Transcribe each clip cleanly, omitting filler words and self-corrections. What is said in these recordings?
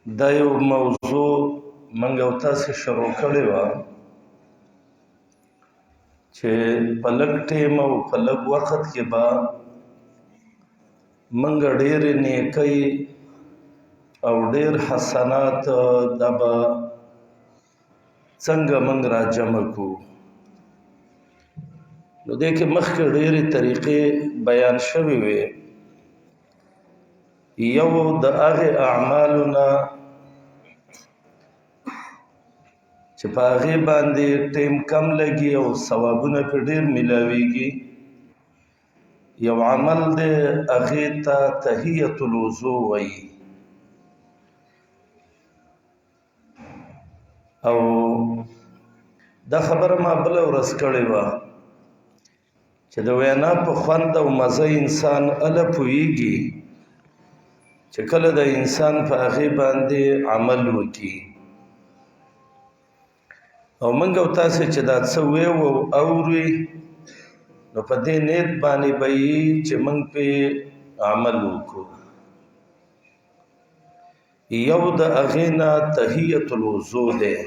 دا یو موضوع منګ او تاسې شروع کړې وه چې په لږ ټیم او په لږ وخت کې به منګ ډېرې نیکۍ او ډېر حسنات دا به څنګه منګ را جمع کړو. نو دې کې مخکې ډېرې طریقې بیان شوې وې. یو د هغې اعمالو نه چې په هغې باندې ټیم کم لګي او ثوابونه پرې ډېر میلاویږي، یو عمل دی هغې ته تحیة الوضو وایي. او دا خبره ما بله ورځ کړې وه چې د وینا په خوند او مزه انسان هله پوهېږي چې کله د انسان په هغې باندې عمل وکړي. او موږ او تاسې چې دا څه ویو او اوري نو په دې نیت باندې به یي چې موږ پې عمل وکړو. یو د هغې نه تحیة الوضو دی.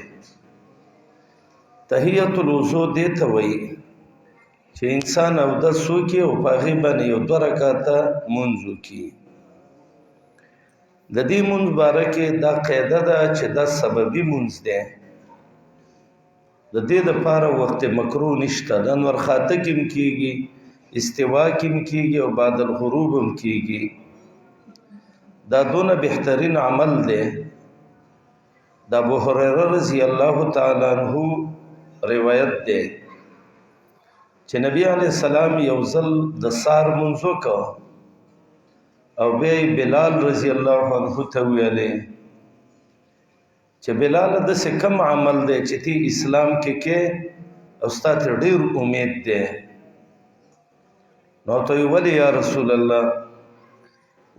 تحیة الوضو دې ته وایي چې انسان اودس وکړي او په هغې باندې یو 2 رکعته لمونځ وکړي. د دې لمونځ باره کې دا قاعده ده چې دا سببي لمونځ دی. د دې دپاره وخت مکروه نشته. د انور خاته کې هم کېږي، استوا کې هم کېږي او بعد الغروب هم کېږي. دا دونه بهترین عمل دی. د ابو هریره رضی الله تعالی عنه روایت دی چې نبی علیه السلام یو ځل د سار لمونځ وکړ او بیا یې بلال رضی الله عنه ته ویلې چې بلال داسې کم عمل دی چې تی اسلام کې او ستا ته ډېر امید دی. نو ته یې ولې یا رسول الله؟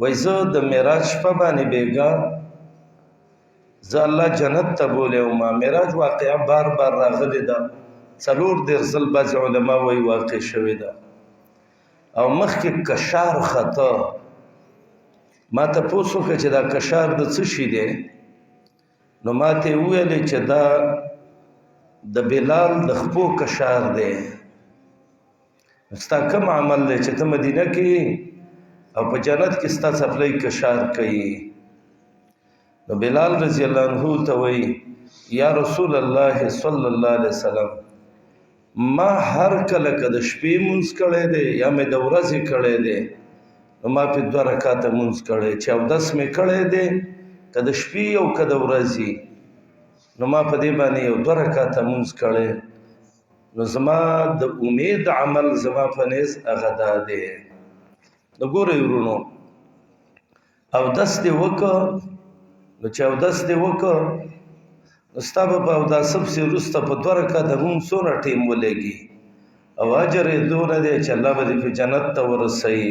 وایي زه د معراج شپه باندې بېګا زه الله جنت ته بولې وم. معراج واقعه بار بار راغلې ده، 4 ځل بعضې علما وایي واقع شوې ده. او مخکې کشار خطه ما تپوس وکړه چې دا کشار د څه شي دی؟ نو ما ته یې وویلې چې دا د بلال د خپو کشار دی. ستا کوم عمل دی چې ته مدینه کې او په جنت کې ستا څپلۍ کشار کوي؟ نو بلال رضی الله عنه ته وایي یا رسول الله صلی الله علیه وسلم، ما هر کله که د شپې لمونځ کړی دی یا مې د ورځې کړی دی نو ما پې 2 رکعته لمونځ کړی. چې اودس مې کړی دی که د شپې او که د ورځې نو ما په دې باندې یو 2 رکعته لمونځ کړی. نو زما د امید عمل زما په نیز هغه دا دی. نو ګورئ ورونو، اودس دې وکړه. نو چې اودس دې وکړه نو ستا به په اوداسه پسې وروسته په 2 رکعته لمونځ څومره ټیم ولګي او اجر یې دونه دی چې الله به دې په جنت ته ورسوي.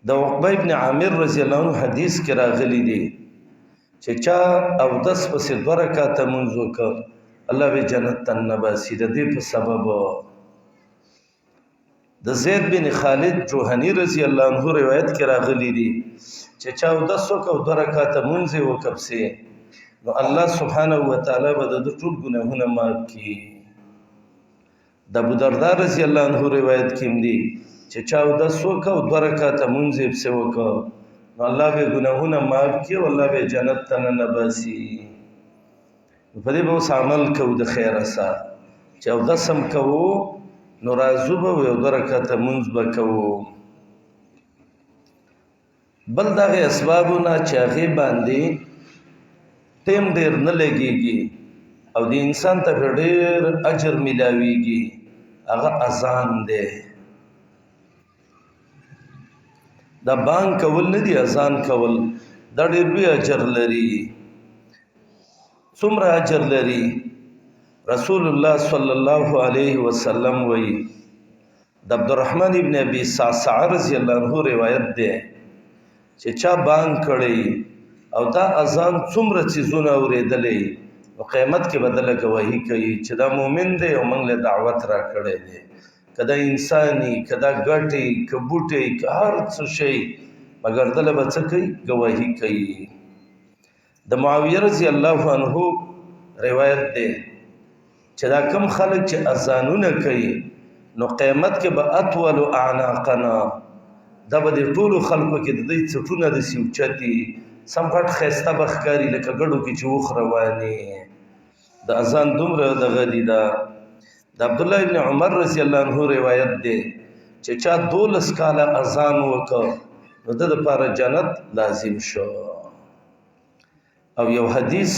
د عقبه ابن عامر رضی الله عنه حدیث کې راغلی دی چې چا اودس پسې 2 رکعته لمونځ وکړه الله به جنت ته ننباسي. د دې په سبب د زید بن خالد جوهني رضی الله عنه روایت کې راغلی دی چې چا اودس وکړه او 2 رکعته لمونځ یې وکړه پسې نو الله سبحانه وتعالی به د ټول ګناهونه معاف کړي. د ابودرداء رضی الله عنه روایت کې هم دی چې چا اودس وکړه او 2 رکعته لمونځ یې پسې وکړه نو الله به ګناهونه معاف کړي او الله به جنت ته ننباسي. په دې به اوس عمل کوو د خیره سره چې اودس هم کوو نو راځو به یو 2 رکعته لمونځ به کوو. بل دغې اسبابونه چې هغې باندې ټیم ډېر نه لګېږي او د انسان ته پرې ډېر اجر میلاویږي هغه اذان دی. دا بانګ کول نه دي، اذان کول دا ډېر لوی اجر لري. څومره اجر لري؟ رسول الله صلی الله علیه وسلم وایي د عبدالرحمن ابن ابي صعصع رضی الله عنه روایت دی چې چا بانګ کړی او دا اذان څومره څیزونه اورېدلی نو قیامت کې به دله ګواهي کوي چې دا مؤمن دی او موږ له دعوت را کړی دی. که دا انساني، که دا ګټې، که بوټی، که هر څه شی مګر دله به څه کوي؟ ګواهي کوي. د معاویه رضی الله عنه روایت دی چې دا کم خلک چې اذانونه کوي نو قیامت کې به اطول اعناقنا دا به د ټولو خلکو کې د دوی څټونه داسې اوچتي سم غټ ښایسته به ښکاري لکه ګډو کې چې اوښ روانې د اذان دومره دغه دي دا د عبدالله ابن عمر رضی الله عنه روایت دی چې چا 12 کاله اذان وکړ نو د لپاره جنت لازم شو. او یو حدیث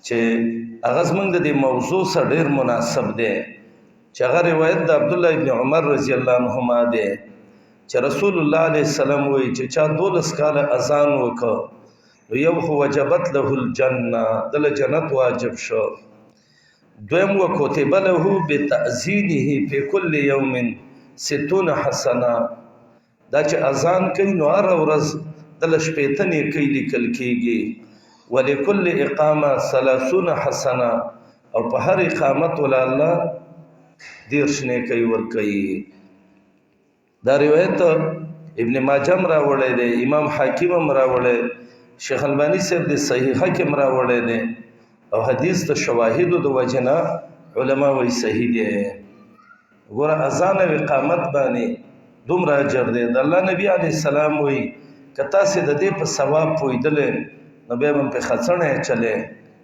چې هغه زمونږ د دې موضوع سره ډېر مناسب دی چې هغه روایت د عبدالله ابن عمر رضی الله عنهما دی چې رسول الله علیه السلام وایي چې چا 12 کاله اذان وکړ نو یو خو وجبت له الجنه دله جنت واجب شو. دویم وکتب له بتأذینه فی کل یوم 60 حسنه دا چې اذان کوي نو هر ورځ دله شپېته نیکۍ لیکل کېږي. ولکل اقامه 30 حسنه او په هر اقامت ول الله 10 نیکۍ ورکوي. دا روایت ابن ماجه هم راوړی دی، امام حاکم هم راوړی، شیخ البانی صاحب د صحیحه کې هم راوړی دی او حدیث د شواهدو د وجنه علما وایي صحیح دی. ګوره اذان او اقامت باندې دومره اجر دی. د الله نبی علیه السلام وایي که تاسې د دې په ثواب پوهېدلی نو بیا به هم پرې خڅڼی چلی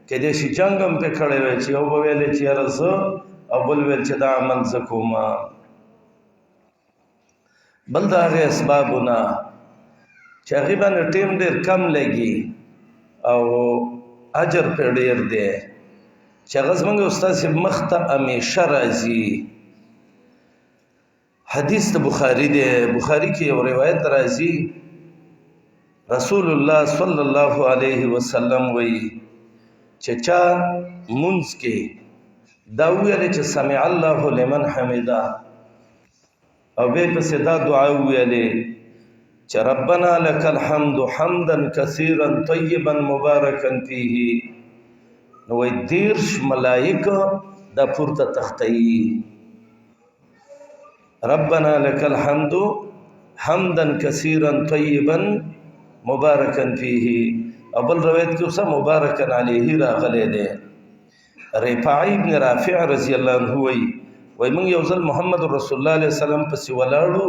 کیدای شي جنګ هم پرې کړی وی چې یو به ویلی چې یاره زه او بل ویل چې دا عمل زه کومه. بل د هغې اسبابونه چې هغې باندې ټیم ډېر کم لګي او اجر پرې ډېر دی چې هغه زموږ استاد صاحب مخ ته همیشه راځي. حدیث د بخاري دی، بخاري کې یو روایت راځي رسول الله صلی الله علیه وسلم وایي چې چا منځ کې دا ویلې چې سمع الله لمن حمده او بیا پسې دا دعا ویلې چې ربنا لك الحمد حمدا كثيرا طيبا مباركا فيه نو وایي 10 ملائکه دا پورته تختوي ربنا لك الحمد حمدا كثيرا طيبا مباركا فيه. او بل روایت کې اوسه مبارکا علیه راغلی دی. رفاعی ابن رافع رضی الله عنه وایي موږ یو ځل محمد رسول الله علیه وسلم پسې ولاړو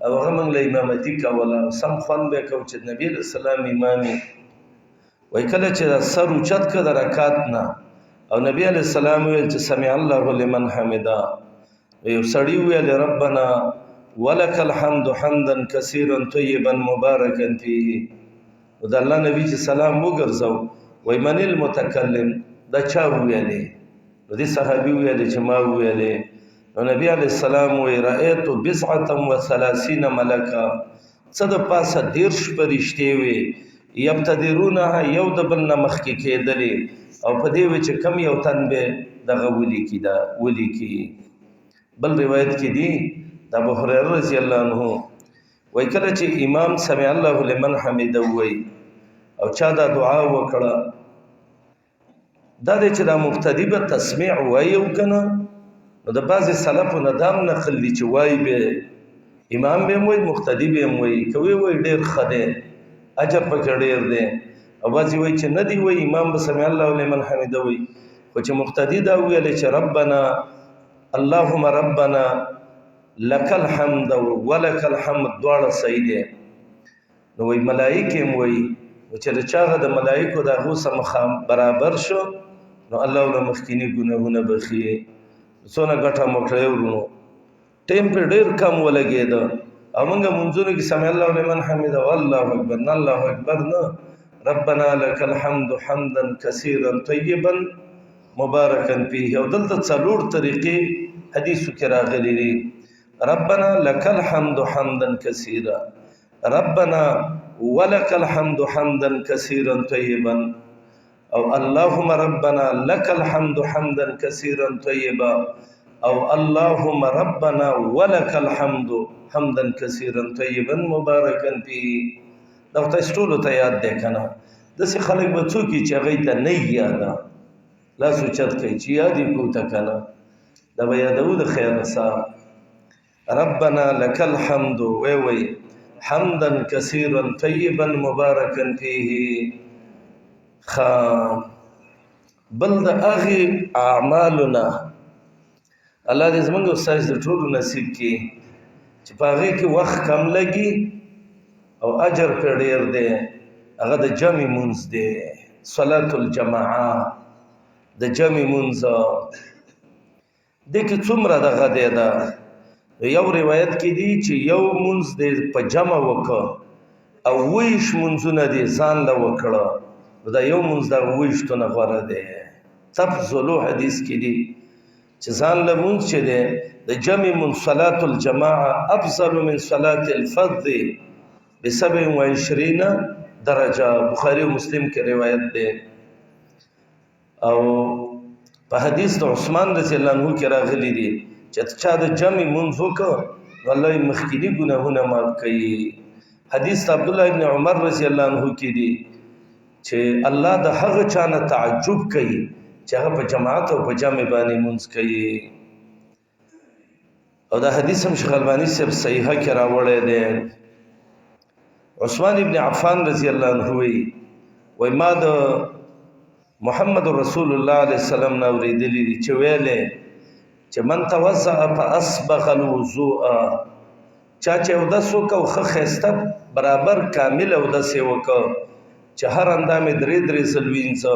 او هغه موږ له امامتي کوله سم خوند به یې کو چې نبي علیه السلام امامي وایي کله چې سر اوچت کړه د رکعت نه او نبي علیه السلام ویل چې سمع الله لمن حمده یو سړي ویل ربنا ولك الحمد حمدا كثيرا طيبا مباركا فيه او د الله نبی چې سلام وګرځاو وای من المتکلم دا چا ویلې نو دې صحابي ویلې چې ما ویلې نو نبی علی السلام وی رأيت 39 ملکا څه د پاسه 10 فرشتي وي یبتدرونها یو د بل نه مخکې کېدلې او په دې و چې کم یو تن به دغه ولي کی دا ولي کی. بل روایت کې دی د ابو هريره رضی الله عنه وای کله چې امام سمع الله لمن حمده وای او چا دا دعا وکړه دا د چې دا مبتدی به تسمیع وای او کنه نو د بعضی سلفو ندام نقل دي چې وای به امام به وای مقتدی به وای کوي وای ډیر خده اجر پکې ډیر دی او بعضی وای چې ندی وای امام به سمع الله لمن حمده وای خو چې مقتدی دا ویل چې ربنا اللهم ربنا لك الحمد ولك الحمد دواړه صحیح دي. نو وای ملائکه وای چې د چاغه د ملائکو د هغو سره برابر شو نو الله له مخکینی ګناهونه بخي. څونه ګټه موکړې ورونو ټیم په ډیر کم ولګېده او موږ منځونو کې سمع الله لمن حمده والله اکبر نه الله اکبر نه ربنا لك الحمد حمدا كثيرا طيبا مباركا فيه. او دلته څلور طریقې حدیثو کې راغلي دي ربنا لك الحمد حمدا كثيرا ربنا ولك الحمد حمدا كثيرا طيبا او اللهم ربنا لك الحمد حمدا كثيرا طيبا او اللهم ربنا ولك الحمد حمدا كثيرا طيبا مباركا فيه. دا تاسو ټول ته یاد ده کنه دسه خلک به څوک چې هغه ته نه یاده لا سوچت کوي چې یادې کو ته کنه دا به یادو د خیر صاحب ربنا لك الحمد وي حمدا كثيرا طيبا مباركا فيه بل د هغې اعمالو نه الله دې زموږ او ستاسو د ټولو نصیب کړي چې په هغې کې وخت کم لګي او اجر پرې ډېر دی. هغه د جمع مونځ دی، صلات الجماعه، د جمع مونځ. دې کې څومره دغه دی ده، یو روایت کې دی چې یو مونځ دی په جمع وکړه او 20 مونځونه دې ځان له وکړه، دا یو مونځ د 20 نه غوره دی. تفضلو حدیث کې دی چې ځان له مونځ چې دی د جمع مونځ صلات الجماعه افضل من صلات الفرد ب27 درجه. بخاری و مسلم کې روایت دی. او په حدیث د عثمان رضی الله عنه کې راغلی دی چې چا د جمع مونځ وکړ والله مخکینی ګناهونه معاف کوي. حدیث عبد الله ابن عمر رضی الله عنه کې دی چې الله د هغه چا نه تعجب کوي چې هغه په جماعت او په جمع باندې مونځ کوي. او دا حدیث هم شیخ البانی صاحب صحیحه کې راوړی دی. عثمان ابن عفان رضی الله عنه وی ما د محمد رسول الله علیه السلام نه اوریدلی دي چې ویلې چې من توضأ فاسبغ الوضوء، چا چې اودس وکړ او ښه ښایسته برابر کامل اودس یې وکړ چې هر اندام یې درې ځل وینځه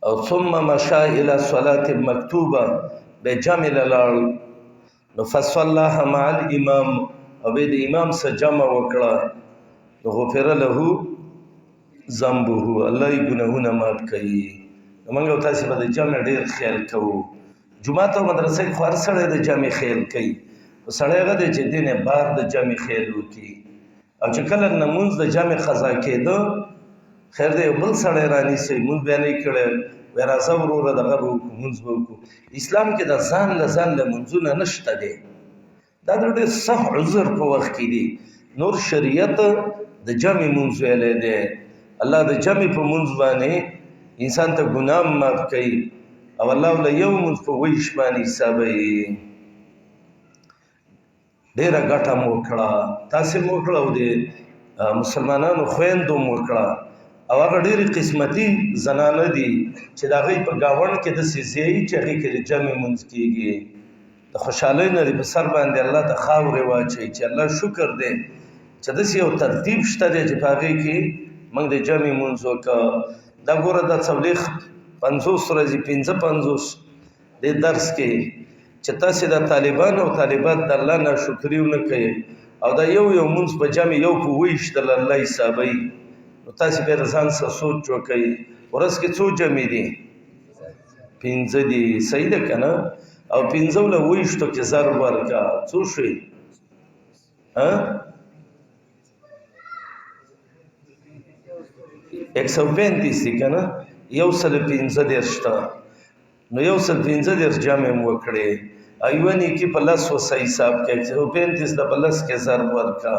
او ثم مشى الى صلاه مکتوبه به جمع لاړ نو فصلىها مع الامام او به د امام سره جمع وکړه نو غفر له ذنبه، الله یې ګناهونه معاف کوي. موږ او تاسو به د جمع ډېر خیال کوو. جمعه او مدرسې خو هر سړی د جمع خیال کوي، خو سړی هغه دی چې دې نه بار د جمع خیال وکړي. او چې کله لمونځ د جمع قضا کېده خیر دی بل سړی رانیسئ مونځ بیا نه یې کړی وایي راځه وروره دغه به وکړو مونځ به وکړو. اسلام کې د ځان له لمونځونه نشته دی، دا د ډېر سخت عذر په وخت کې دی. نور شریعت د جمع مونځ ویلی دی. الله د جمع په مونځ باندې انسان ته ګناه معاف کوي او الله له یو مونځ په 20 باندې حسابوي. ډېره ګټه مو وکړه، تاسې مو وکړه او د مسلمانانو خویندو مو وکړه. او هغه ډېرې قسمتي زنانه دي چې د هغوی په ګاونډ کې داسې ځای چې هغې کې د جمع مونځ کېږي. د خوشحالۍ نه په سر باندې الله ته خاورې واچوي چې الله شکر دی چې داسې یو ترتیب شته دی چې په هغې کې موږ د جمع مونځ وکړه. دا ګوره دا څلوېښت 50 ورځې 55 د درس کې چې تاسې د طالبانو او طالبات د الله ناشکري ونه کوئ او دا یو مونځ په جمع یو په 20 د الله حسابوي، نو تاسې بیا د ځان سره سوچ وکئ ورځ کې څو جمع دي؟ 5 دي. صحیح ده که نه؟ او 5 له 20 کې ضرب ورکړه څو شوي؟ 135 دي که نه؟ 115 ته نو 115 جمع م وکړې ایوه نیکي په لس وسه حساب کې 135 د په لس کې ضرب ورکړه.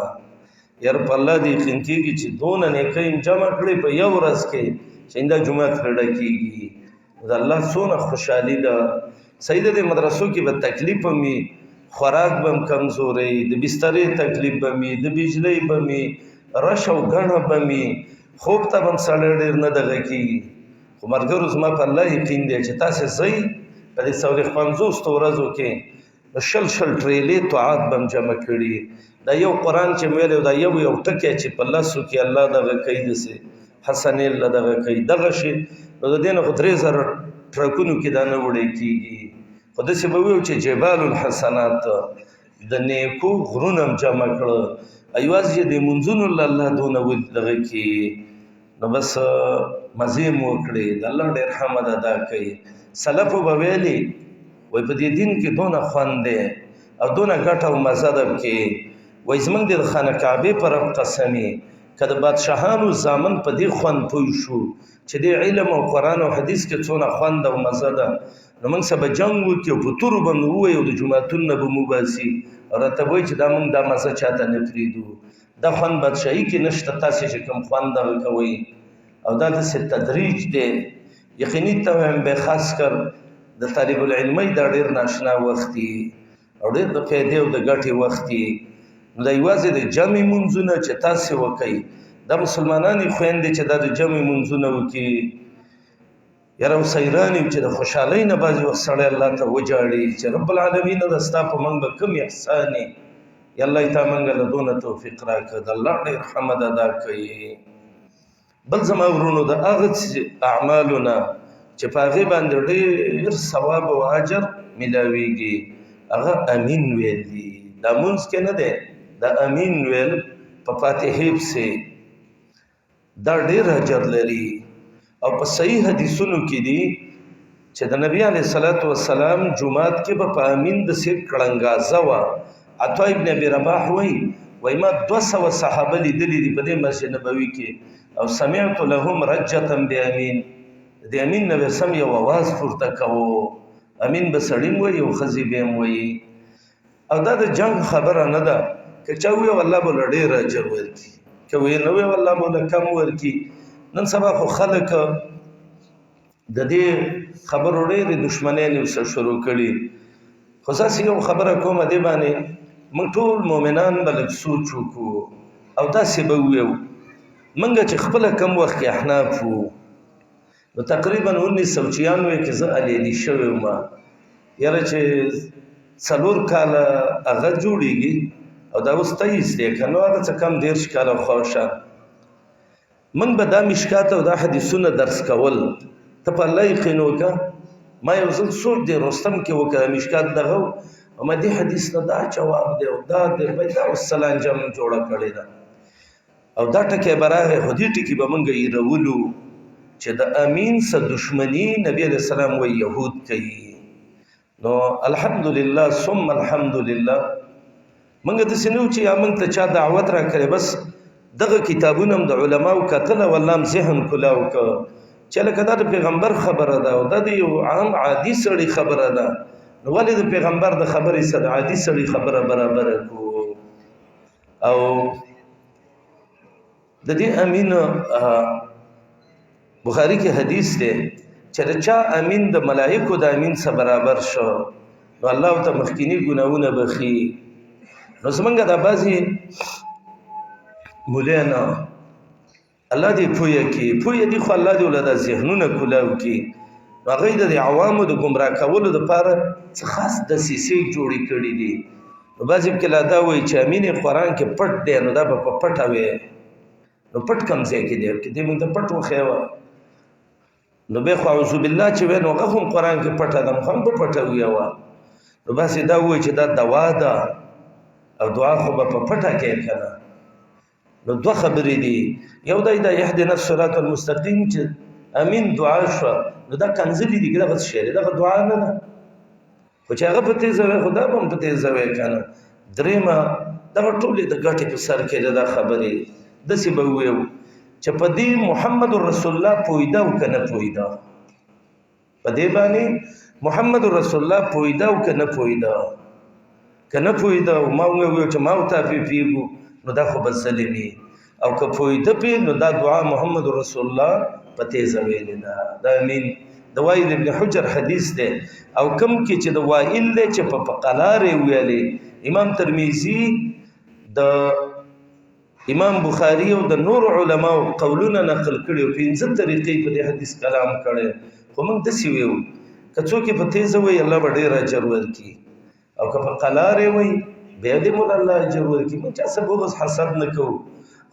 یار په الله دې یقین کېږي چې دونه نیکۍ جمع کړې په یو ورځ کې چې دا جمعه خړه کېږي. د الله څونه خوشحالي ده. صحیح ده د مدرسو کې به تکلیف هم وي، خوراک به هم کمزورۍ، د بسترې تکلیف به وي، د بجلۍ به وي، رش او ګڼه به وي، خوب ته به هم سړی ډېر نه دغه کېږي. خو ملګرو زما په الله یقین دی چې تاسې ځئ په دې 150 ورځو کې شل ټریلې طاعات به هم جمع کړي. دا یو قرآن چې ویلی دا یو ټکی چې په لسو کې الله دغه کوي داسې حسنې الله دغه کوي دغه شي نو د دې نه خو 3000 ټرکونو کې دا نه وړی کېږي. خو داسې به ویو چې جبال الحسنات د نیکو غرونه هم جمع کړه یوازې د مونځونو الله دونه دغه کې نو بس مزې مو وکړې د الله ډېر حمد ادا کوي. سلفو به ویلي وایي په دې دین کې دونه خوند دی او دونه ګټه او مزه ده کې وایي زموږ د خانه کعبې په رب قسمي که د بادشاهانو زامن په دې خوند پوه شو چې د علم او قرآن او حدیث کې څونه خوند او مزه ده نو موږ سره به جنګ وکړي او په تورو به مو ووایي او د جوماتونو نه به مو باسي او راته به وایي چې دا موږ دا مزه چاته نه پرېږدو. دا خوند بادشاهي کې نشته، تاسې چې کوم خوند دغه کوئ او دا داسې تدریج دی. یقیني ته وایم بیا خاص کر د طالب العلمۍ دا ډېر ناشنا وخت دي او ډېر د فایدې او د ګټې وخت دي. نو دا یوازې د جمع مونځونه چې تاسې وکئ دا مسلمانانی خویندې چې دا د جمع منځونه وکړي یاره او سیرانې چې د خوشحالۍ نه بعضې وخت سړی الله ته وجاړي چې رب العالمین د ستا په موږ به کوم احسان یې یا الله تا موږ له دونه توفیق راکړه د الله ډېر حمد ادا کوي. بل زما ورونو د هغه اعمالو نه چې په هغې باندې ډېر ثواب او اجر میلاویږي هغه امین ویل دي. دا مونځ کې نه دی، دا امین ویل په فاتحې پسې دا ډېر اجر لري. او په صحیح حدیثونو کې دي چې د نبی علیه الصلاة والسلام جمعات کې به په امین د سیر کړنګازه وه. عطا ابن ابي رباح وایي ما 200 صحابه لیدلي دي په دې مسجد نبوي کې او سمعت لهم رجة بامین، د امین نه به سم یو اواز پورته کوو، امین به سړی م وایي او ښځې به م وایي. او دا د جنګ خبره نه ده، که چا وویل الله به له ډېر اجر ورکړي، که ویې نه ویل الله به له کم ورکړي. نن سبا خو خلک د دې خبرو ډېرې دښمنیانې ورسره شروع کړي. خو داسې یو خبره کومه دې باندې موږ ټول مؤمنان به لږ سوچ وکړو او داسې به وویو موږ چې خپله کم وخت کې احناف وو نو تقریبا 1996 کې زه الیدي شوی وم. یاره چې 4 کاله هغه جوړېږي او دا اوس 23 دی که نو هغه څه کم 13 کاله خوښه موږ به دا مشکات او دا حدیثونه درس کول. ته په الله یقین وکړه. ما یو ځل سوچ دی رستم کې وکړه مشکات دغه او ما دې حدیث نه دا جواب دی او دا دی دا اوس سلانجم جوړه کړې ده او دا ټکی به راغی خو دې ټکي به موږ هېرولو چې د امین سره دښمني نبي علیه السلام وایي یهود کوي. نو الحمدلله ثم الحمدلله موږ داسې نه وو چې یا موږ ته چا دعوت را کړی بس دغه کتابونه هم د علماو کتله والله هم ذهن کلاو که چې لکه دا د پیغمبر خبره ده او دا د یو عام عادي سړي خبره ده نو ولې د پیغمبر د خبرې سره د عادي سړي خبره برابره کړو. او د دې امین بخاری کې حدیث دی چې د چا امین د ملائکو د امین سره برابر شو نو الله ته مخکینی ګناهونه بخي. نو زمونږ دا بعضې مولیانا الله دې پوهه کړي، پوهه دي خو الله دې ولدا ذهنونه کولاو کړي. نو هغوی د عوامو د ګمراه کولو دپاره څه خاص دسیسې جوړې کړي دي. نو بعضې پکې لا دا وایي چې امین قرآن کې پټ دی نو دا به په پټه وی نو پټ کم ځای کې دی که دې موږ ته پټ وښیوه نو بیا خو اعوذ بالله چې وی نو هغه هم قرآن کې پټه ده نو خو هم په پټه ویوه. نو بعضې دا وایي چې دا دوا ده او دعا خو به په پټه کې که نه. نو دوه خبرې دي، یو دا اهدنا الصراط المستقیم چې امین دعا شوه نو دا کنځلې دي که دغه څه شی دی دغه دعا نه ده خو چې هغه په تیزه وی خو دا به هم په تیزه وی که نه. درېیمه دغه ټولې د ګټې په سر کې ده دا خبرې داسې به وویو چې په دې محمد رسول الله پوهېده او که نه پوهېده، په دې باندې محمد رسول الله پوهېده او که نه پوهېده. که نه پوهېده او ما وویو چې ما او تا پې پوهېږو نو دا خو به ظلم وي او که پوهېده پې نو دا دعا محمد رسول الله په تیزه ویلې ده. دا امین د وائل ابن حجر حدیث دی او کم کې چې د وائل دی چې په قلار یې ویلې امام ترمیزي د امام بخاری او د نور علماو قولونه نقل کړي او 15 طریقې په دې حدیث کلام کړي. خو موږ داسې ویو که څوک یې په تیزه وایي الله به ډېر اجر ورکړي او که په قلار یې وایي بیا دې موږ الله اجر ورکړي. موږ چا څه بغض حسد نه کوو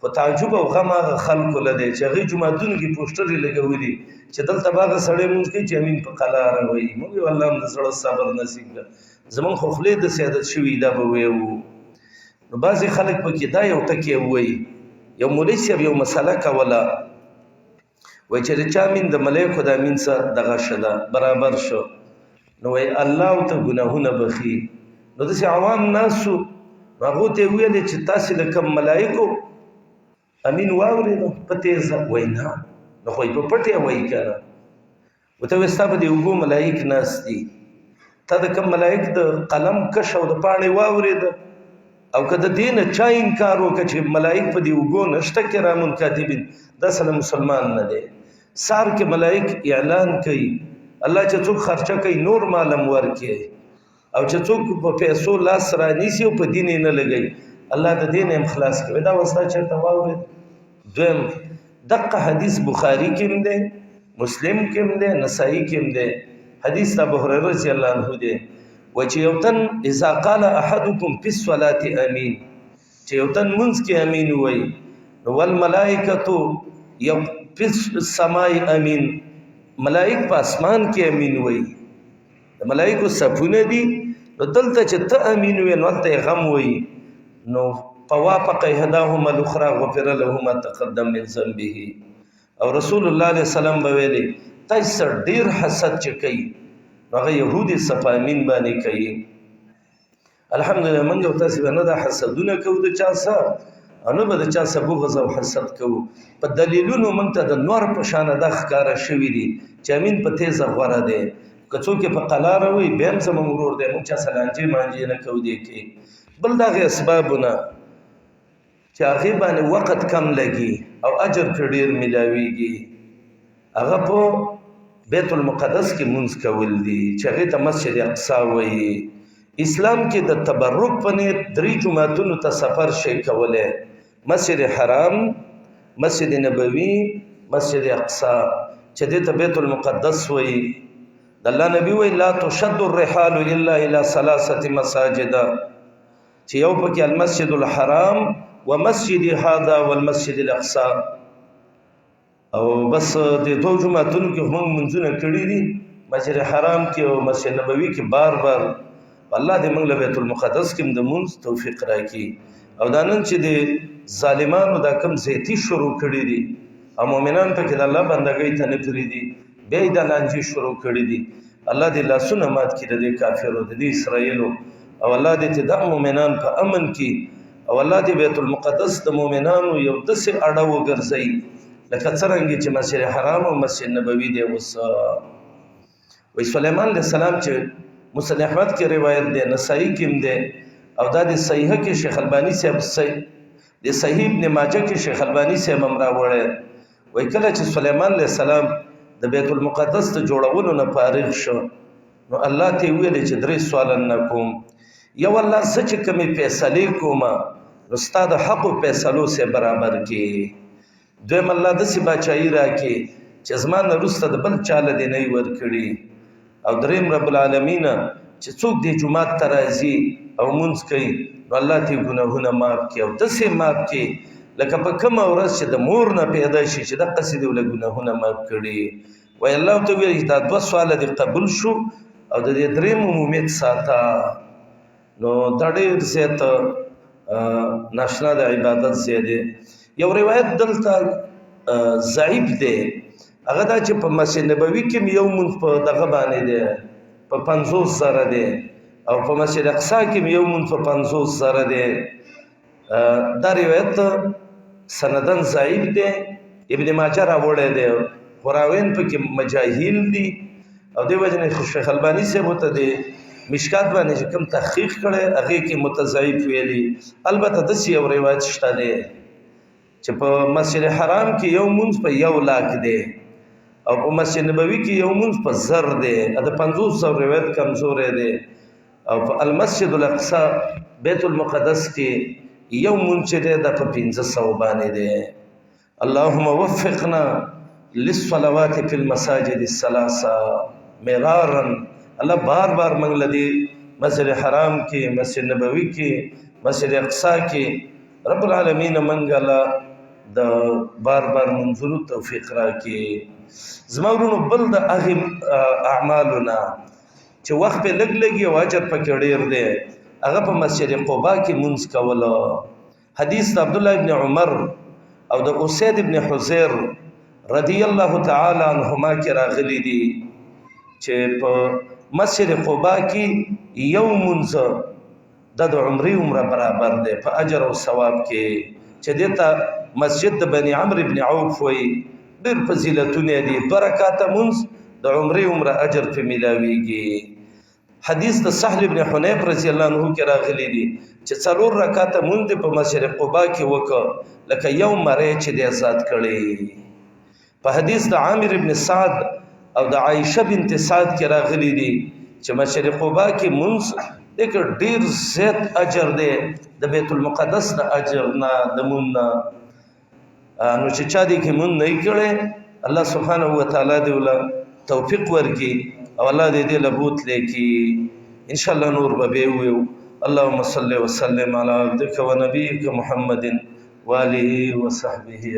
خو تعجب او غم هغه خلکو له دی چې هغوی جوماتونو کې پوسټرې لګولي چې دلته به هغه سړی مونځ کوي چې امین په قلاره وایي. موږ ویو الله هم د زړه صبر نصیب کړه. زمونږ خو خولې داسې عادت شوي دا به ویو. نو بعضې خلک پکې دا یو ټکی وایي یو مولوي صاحب یو مسله کوله وایي چې د چا امین د ملایکو د امین سره دغه شه ده برابر شو نو وایي الله ورته ګناهونه بخي. نو داسې عوام ناست وو نو هغو ته یې ویلې چې تاسې د کوم ملایکو امین واورېده په تیزه وایي نه نو خو یې په پټ یې وایي که نه ورته وایي ستا په دې اوږو ملایک ناست دي تا د کوم ملایک د قلم کش او د پاڼې واورېده او که د دې نه چا انکار وکړه چې ملایک په دې اوږو نشته کرامون کاتبین دا سره مسلمان نه دی. سار کې ملایک اعلان کوي الله چې څوک خرچه کوي نور مالم ورکړي او چې څوک په پیسو لاس رانیسي او په دین یې نه لګوي الله د دین هم خلاص کوي. دا وستا چېرته واورېد دویم دقه حدیث بخاری کې هم دی، مسلم کې هم دی، نسائی کې هم دی. حدیث ابو هريره رضی الله عنه دی و چې یو تن اذا قال احدكم في الصلاه امين، چې یو تن منځ کې امین وای نو والملائکه یو فی السماء امین، ملائک په اسمان کې امین وای، د ملائکو صفونه دي نو دلته چې ته امین وای نو ته غم وای نو فوافق احداهما الاخرى غفر له ما تقدم من ذنبه. او رسول الله علیه السلام به ویلي تاسو ډیر حسد چې کوي هغه يهودي صف امین باندې کوي. الحمدلله موږ تاسو باندې دا حسدونه کوو د چا سره او نه به د چا سره بغض او حسد کوو. په دلیلونو موږ ته د نور په شان د ښکارا شوی دي چې امین په تیزه غوړه دی، که څوک په قلاره وي بیا هم زموږ ورور دی، موږ چا سلانجې مانجې نه کوو دی کې. بل دغه اسبابونه چې هغې باندې وخت کم لګي او اجر پرې ډېر میلاویږي هغه په بیت المقدس کې مونځ کول دي چې هغې ته مسجد اقصی وایي. اسلام کې د تبرک په نیت 3 جوماتونو ته سفر شي کولی، مسجد حرام، مسجد نبوي، مسجد اقصی چې دې ته بیت المقدس وایي. د الله نبی وایي لا تشد الرحال الا الى 3 مساجد، چې یو پکې المسجد الحرام ومسجد هذا والمسجد الاقصى. او بس د 2 جمعتونو کې هم منځونه کړي دي، مسجد حرام کې او مسجد نبوي کې بار بار. الله دې موږ له بیت المقدس کې د منځ توفیق راکړي. او دا نن چې د ظالمانو دا کم زیتی شروع کړي دي او مؤمنان په کې د الله بندګۍ ته نه پرېږدي، بیا یې دا لانجې شروع کړي دي. الله دې لاسونه مات کړي د کافرو د اسرائیلو، او الله دې د مؤمنان په امن کې، او الله دې بیت المقدس د مؤمنانو یو داسې اړه وګرځوي لکه څرنګه چې مسجد حرام او مسجد نبوي دی. اوس وی سليمان علیه السلام چې مسند احمد کې روایت دی، نسائی کې هم دی، او دا د صحیح کې شیخ البانی صاحب د صحیح ابن ماجه کې شیخ البانی صاحب هم راوړی. وی کله چې سليمان علیه السلام د بیت المقدس ته جوړولو نه فارغ شو نو الله ته ویل چې 3 سوالونه کوم. یو الله زه چې کومې فیصلې کوم نو ستا د حقو فیصلو سره برابر کې. دویم الله داسې باچایي راکړي چې زما نه وروسته د بل چا له دې نه یې ورکړي. او دریم رب العالمین چې څوک دې جومات ته راځي او مونځ کوي نو الله ته ګناهونه معاف کړي، او داسې معاف کړي لکه په کومه ورځ چې د مور نه پیدا شي چې دقسې دې له ګناهونه معاف کړي. وایي الله ته ویل دا 2 سواله دې قبول شو او د دې دریم امید ساته. نو دا ډېر زیات ناشنا د عبادت زیاده. یو روایت دلته ضعیف دی، هغه دا چې په مسجد نبوي کې یو مونځ په دغه باندې دی په 50 زره دی، او په مسجد اقصی کې یو مونځ په 50 زره دی. دا روایت سندن ضعیف دی، ابن ماجه راوړی دی، خراوین پکې مجاهیل دي، او دې وجه نه شیخ البانی صاحب ته دی مشکات باندې چې کوم تحقیق کړي هغه کې متضعیف ویلي. البته داسې یو روایت شته دی چې په مسجد حرام کې یو مونځ په 1 لاک دی او په مسجد نبوي کې یو مونځ په 1000 دی. د 500 روایت کمزورې دی. او په المسجد الاقصی بیت المقدس کې یو مونځ چې دی د په 500 باندې دی. اللهم وفقنا للصلوات في المساجد الثلاثه مرارا. الله بار بار موږ لدی مسجد حرام کې، مسجد نبوي کې، مسجد اقصی کې رب العالمین موږ له د بار بار منځونو توفیق راکړي. زما ورونو بل د هغې اعمالونه چې وخت پې لږ لګي او اجر پکې ډېر دی هغه په مسجد قبا کې مونځ کولو. حدیث د عبدالله ابن عمر او د اسید ابن حضیر رضی الله تعالی عنهما کې راغلی دي چې په مسجد قبا کې یو مونځ د عمرې عمره برابر دی په اجر او ثواب کې، چې دې ته مسجد د بني عمرو ابن عوف وایي. ډېر فضیلتونه دي، 2 رکعاته مونځ د عمرې عمره اجر پې میلاویږي. حدیث د سهل ابن حنیف رضی الله عنه کې راغلی دي چې 4 رکعاته مونځ په مسجد قبا کې وکړه لکه یو مری چې دې آزاد کړی. په حدیث د عامر ابن سعد او د عائشه بنت سعد کې راغلی دي چې مسجد قبا کې مونځ دغه ډیر زیات اجر دی د بیت المقدس د اجر نه د مون. نو چې چا دې کې مونږ نه کړي الله سبحانه و تعالی دې ولا توفیق ورکړي او الله دې لبوت لیکي ان شاء الله نور به ويو اللهم صل وسلم على عبدك ونبيك محمد وآله وصحبه